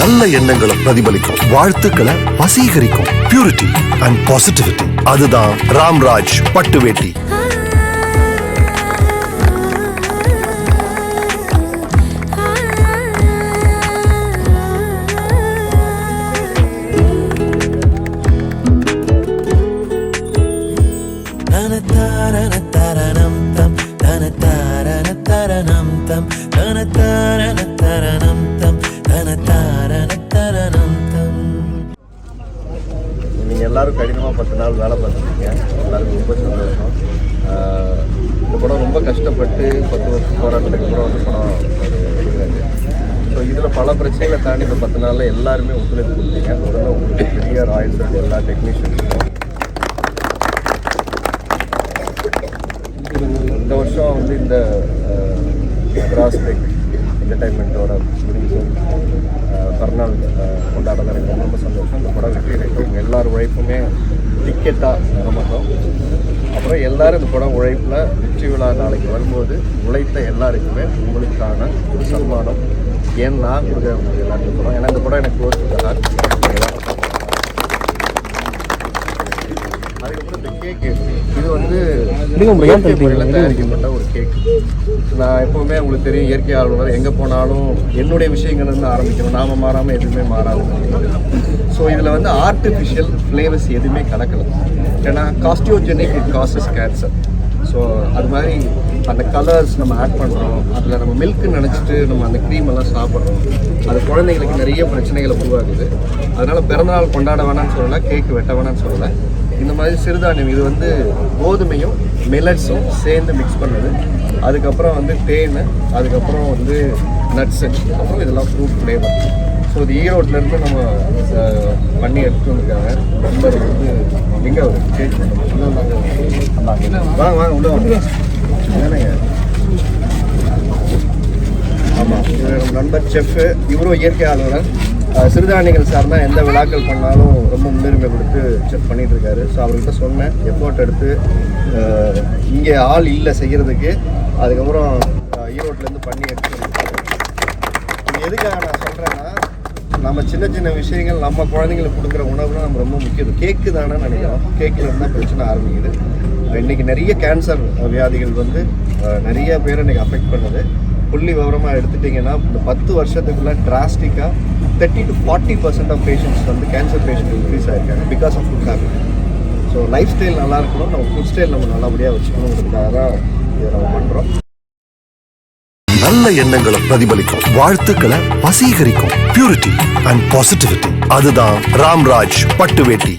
நல்ல எண்ணங்களை பிரதிபலிக்கும், வாழ்த்துக்களை வசீகரிக்கும். பியூரிட்டி அண்ட் பாசிட்டிவிட்டி, அதுதான் ராம்ராஜ் பட்டு வேட்டி. நீங்கள் எல்லாரும் கடினமாக 10 நாள் வேலை பார்த்துருக்கீங்க. எல்லாருக்கும் ரொம்ப சந்தோஷம். இந்த படம் ரொம்ப கஷ்டப்பட்டு 10 வருஷம் போராட்டத்துக்கு அப்புறம் அந்த படம் எடுக்கிறாங்க. ஸோ இதில் பல பிரச்சனைகளை தாண்டி இந்த 10 நாளில் எல்லாருமே ஒத்துழைப்பு கொடுத்தீங்க. முதல்ல உங்களுக்கு பெரிய ராயல்ஸ் எல்லா டெக்னீஷியன்ஸும் இந்த வருஷம் வந்து இந்த கிராஸ்பெக் என்டர்டைன்மெண்ட்டோட முடிஞ்சும் பிறநாள் கொண்டாடுறது எனக்கு ரொம்ப சந்தோஷம். இந்த படம் வெற்றி கிடைக்கும். எல்லார் உழைப்புமே டிக்கெட்டாக வரமாட்டோம். அப்புறம் எல்லோரும் இந்த படம் உழைப்பில் வெற்றி விழா நாளைக்கு வரும்போது உழைத்த எல்லாருக்குமே உங்களுக்கான ஒரு சன்மானம் ஏன் நான் கொடுக்க முடியும் எல்லாருக்கும் படம். ஏன்னா இந்த படம் எனக்கு யோசிச்சுட்டார். அதுக்கப்புறம் இந்த கேக்கு, இது வந்து முறையில் தயாரிக்கப்பட்ட ஒரு கேக். நான் எப்போவுமே உங்களுக்கு தெரியும், இயற்கை ஆளுநர் எங்கே போனாலும் என்னுடைய விஷயங்கள்லேருந்து ஆரம்பிக்கணும், நாம் மாறாமல் எதுவுமே மாறாது. ஸோ இதில் வந்து ஆர்டிஃபிஷியல் ஃப்ளேவர்ஸ் எதுவுமே கலக்கலை. ஏன்னா காஸ்டியோஜெனிக் இட் காசஸ் கேன்சர். ஸோ அது மாதிரி அந்த கலர்ஸ் நம்ம ஆட் பண்ணுறோம். அதில் நம்ம மில்க்கு நினச்சிட்டு நம்ம அந்த க்ரீம் எல்லாம் சாப்பிட்றோம். அது குழந்தைங்களுக்கு நிறைய பிரச்சனைகளை உருவாக்குது. அதனால் பிறந்தநாள் கொண்டாட வேணான்னு சொல்லலை, கேக்கு வெட்ட வேணான்னு சொல்லலை. இந்த மாதிரி சிறுதானியம், இது வந்து கோதுமையும் மில்லட்ஸும் சேர்ந்து மிக்ஸ் பண்ணுது. அதுக்கப்புறம் வந்து தேன், அதுக்கப்புறம் வந்து நட்ஸு, அப்புறம் இதெல்லாம் ஃப்ரூட் ஃப்ளேவர். ஸோ இது ஈரோட்டிலேருந்து நம்ம பண்ணி எடுத்துகிட்டு வந்துருக்காங்க. நண்பர் வந்து எங்கே அவர் கேக் வாங்க வாங்க உள்ள வாங்க. ஏன்னாங்க ஆமாம், நம்ம நண்பர் செஃப்பு, இவரும் இயற்கை ஆளுநர். சிறுதானியங்கள் சார்னா எந்த விழாக்கள் பண்ணாலும் ரொம்ப முன்னுரிமை கொடுத்து செக் பண்ணிகிட்டு இருக்காரு. ஸோ அவர்கிட்ட சொன்னேன் எஃபோர்ட் எடுத்து இங்கே ஆள் இல்லை செய்கிறதுக்கு. அதுக்கப்புறம் ஈரோட்டிலேருந்து பண்ணி எடுத்து இது எதுக்காக நான் சொல்கிறேன்னா, நம்ம சின்ன சின்ன விஷயங்கள் நம்ம குழந்தைங்களுக்கு கொடுக்குற உணவுலாம் நம்ம ரொம்ப முக்கியம். கேக்கு தானே நினைக்கிறோம், கேக்கில் இருந்தால் பிரச்சனை ஆரம்பிக்குது. இன்றைக்கி நிறைய கேன்சர் வியாதிகள் வந்து நிறைய பேர் இன்றைக்கி அஃபெக்ட் பண்ணுது. புள்ளி விவரமாக எடுத்துட்டிங்கன்னா இந்த 10 வருஷத்துக்குள்ளே டிராஸ்டிக்காக 30 to 40% ஆஃப் பேஷண்ட்ஸ் வந்து கேன்சர் பேஷண்ட் இன்க்ரீஸ் ஆகிருக்காங்க because of food habit. So lifestyle நல்லா இருக்கணும், நம்ம ஃபுட் ஸ்டைல் நம்ம நல்லபடியாக வச்சுக்கணுங்கிறதுக்காக தான் இதை நம்ம பண்ணுறோம். நல்ல எண்ணங்களை பிரதிபலிக்கும், வாழ்த்துக்களை வசீகரிக்கும். பியூரிட்டி அண்ட் பாசிட்டிவிட்டி, அதுதான் ராம்ராஜ் பட்டு வேட்டி.